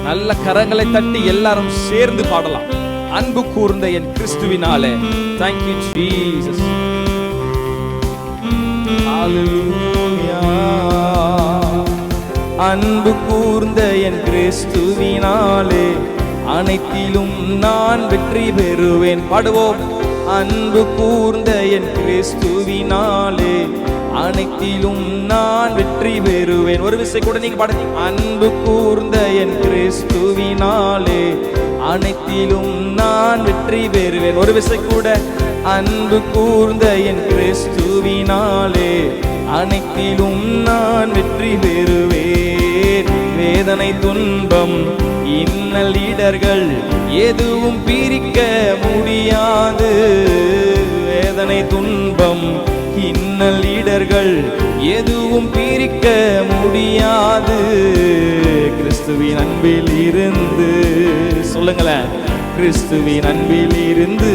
நல்ல கரங்களை தட்டி எல்லாரும் சேர்ந்து பாடலாம். அன்பு கூர்ந்த என் கிறிஸ்துவினாலே. Thank you Jesus. Hallelujah. அன்பு கூர்ந்த என் கிறிஸ்துவினாலே அனைத்திலும் நான் வெற்றி பெறுவேன். பாடுவோம். அன்பு கூர்ந்த என் கிறிஸ்துவினாலே அனைத்திலும் நான் வெற்றி பெறுவேன். ஒரு விசை கூட நீங்க பாடுங்க. அன்பு கூர்ந்த என் கிறிஸ்துவினாலே அனைத்திலும் நான் வெற்றி பெறுவேன். ஒரு விசை கூட. அன்பு கூர்ந்த என் கிறிஸ்துவினாலே அனைத்திலும் நான் வெற்றி பெறுவேன். வேதனை துன்பம் இன்னல் இடர்கள் எதுவும் பிரிக்க முடியாது. வேதனை துன்பம் இன்னல் இடர்கள் எதுவும் பிரிக்க முடியாது. கிறிஸ்துவின் அன்பில் இருந்து சொல்லுங்களேன். கிறிஸ்துவின் அன்பில் இருந்து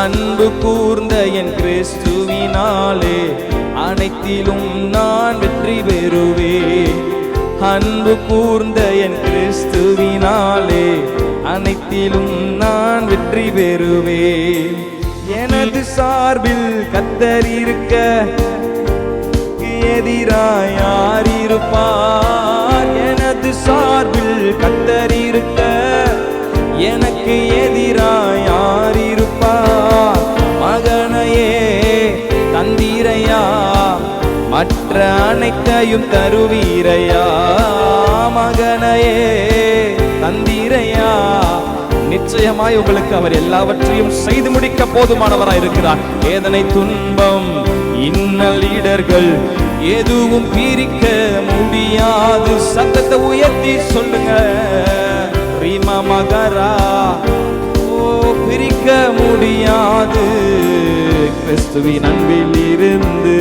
அன்பு கூர்ந்த என் கிறிஸ்துவினாலே அனைத்திலும் நான் வெற்றி பெறுவேன். அன்பு கூர்ந்த என் கிறிஸ்துவினாலே அனைத்திலும் நான் வெற்றி பெறுவேன். எனது சார்பில் கர்த்தர் இருக்க எதிராய் யார் இருப்பார்? எனது சார்பில் கர்த்தர் இருக்க எனக்கு எதிராய் யார் இருப்பார்? மகனையே தந்தீரையா, மற்ற அனைத்தையும் தருவீரையா. மகனையே தந்தீரையா, நிச்சயமாய் உங்களுக்கு அவர் எல்லாவற்றையும் செய்து முடிக்க போதுமானவராய் இருக்கிறார். வேதனை துன்பம் இன்னல் இடர்கள் எதுவும் பிரிக்க முடியாது. சத்தத்தை உயர்த்தி சொல்லுங்க. ரீமா மகரா, ஓ பிரிக்க முடியாது. கிறிஸ்துவின் அன்பில் இருந்து,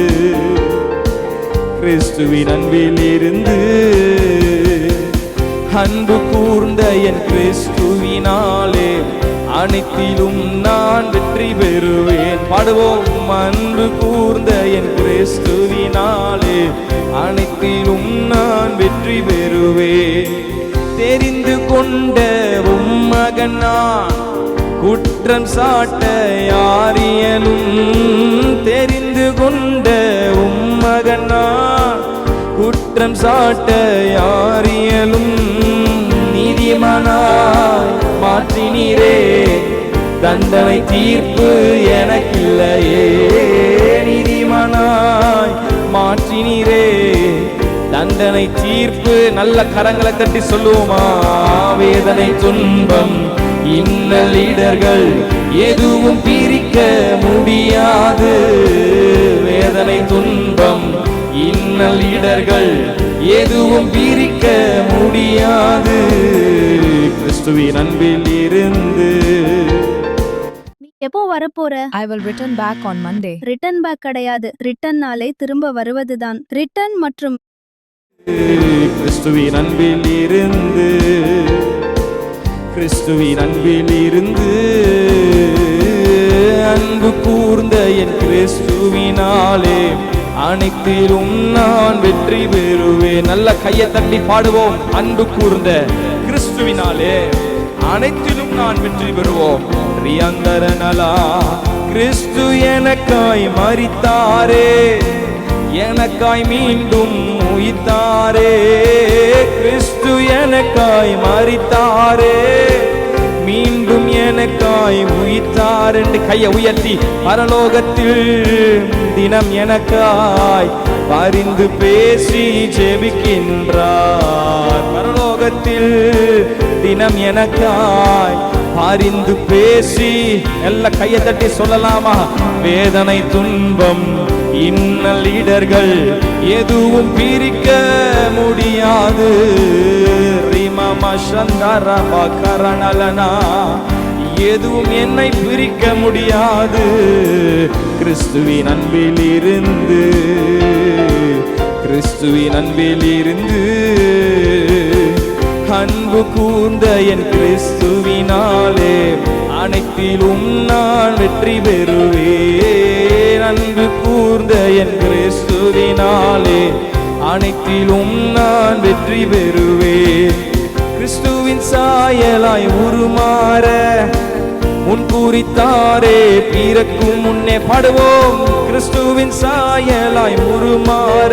கிறிஸ்துவின் அன்பில் இருந்து அன்பு கூர்ந்த என் கிறிஸ்துவினாலே அனைத்திலும் நான் வெற்றி பெறுவேன். பாடுவோம். அன்பு கூர்ந்த என் கிறிஸ்துவினாலே அனைத்திலும் நான் வெற்றி பெறுவேன். தெரிந்து கொண்ட உம்மகன் நான் குற்றம் சாட்ட யாரியலும். தெரிந்து கொண்ட உம்மகன் நான் குற்றம் சாட்ட யாரியலும். நீதிமானாய் மாற்றினீரே, தண்டனை தீர்ப்பு எனக்கில்லையே. நீதிமானாய் மாற்றினீரே, தண்டனை தீர்ப்பு. நல்ல கரங்களை தட்டி சொல்லுவோமா. வேதனை துன்பம் இன்னல் இடர்கள் எதுவும் பிரிக்க முடியாது. வேதனை துன்பம் இன்னல் இடர்கள் எதுவும் பிரிக்க முடியாது. கிறிஸ்துவின் அன்பில் இருந்து. எப்போ வரப்போற? I will return back on Monday. Return back கிடையாது. ரிட்டர்னாலே திரும்ப வருவதுதான். ரிட்டர்ன் மற்றும் கிறிஸ்துவின் அன்பில் இருந்து, கிறிஸ்துவின் அன்பில் இருந்து அன்பு கூர்ந்த என் கிறிஸ்துவினாலே அனைத்திலும் நான் வெற்றி பெறுவேன். நல்ல கையை தட்டி பாடுவோம். அன்பு கூர்ந்த கிறிஸ்துவினாலே அனைத்திலும் நான் வெற்றி பெறுவோம். ரியந்தரனலா, கிறிஸ்து எனக்காய் மரித்தாரே, எனக்காய் மீண்டும் உயிர்த்தாரே. கிறிஸ்து எனக்காய் மரித்தாரே, மீண்டும் எனக்காய் உயிர்த்தார் என்று கையை உயர்த்தி பரலோகத்தில் தினம் எனக்காய் பரிந்து பேசி ஜெபிக்கின்றார். பரலோகத்தில் தினம் எனக்காய் பரிந்து பேசி. நல்ல கையை தட்டி சொல்லலாமா. வேதனை துன்பம் இன்னல் இடர்கள் எதுவும் பிரிக்க முடியாது. எதுவும் என்னை பிரிக்க முடியாது. கிறிஸ்துவின் அன்பில் இருந்து, கிறிஸ்துவின் அன்பில் இருந்து அன்பு கூர்ந்த என் கிறிஸ்துவினாலே அனைத்திலும் நான் வெற்றி பெறுவேன். அன்பு கூர்ந்த என் கிறிஸ்து கிறிஸ்துவினாலே அனைத்திலும் நான் வெற்றி பெறுவேன். கிறிஸ்துவின் சாயலாய் உருமாற முன்கூறித்தாரே பிறக்கும் முன்னே. பாடுவோம். கிறிஸ்துவின் சாயலாய் உருமாற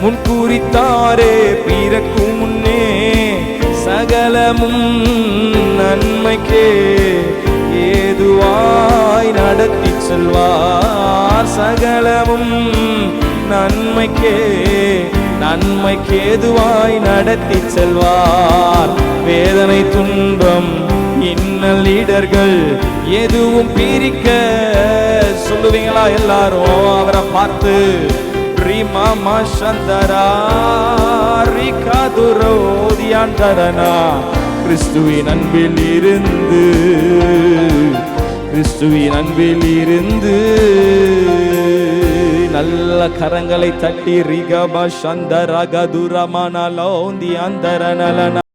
முன்கூறித்தாரே பிறக்கும் முன்னே. சகலமும் நன்மைக்கே ஏதுவாய் நடத்தி செல்வார். சகலமும் நன்மைக்கேதுவாய் நடத்தி செல்வார். வேதனை துன்பம் இன்னல் இடர்கள் எதுவும் பிரிக்க சொல்லுவீங்களா எல்லாரும் அவரை பார்த்து? ரீமாமா சந்தரா ரிகாதுரோதியாந்தரனா. கிறிஸ்துவின் அன்பில் இருந்து நல்ல கரங்களை தட்டி ரிகபா சந்தரா கதுரமானா லோந்தி அந்தரனலனா.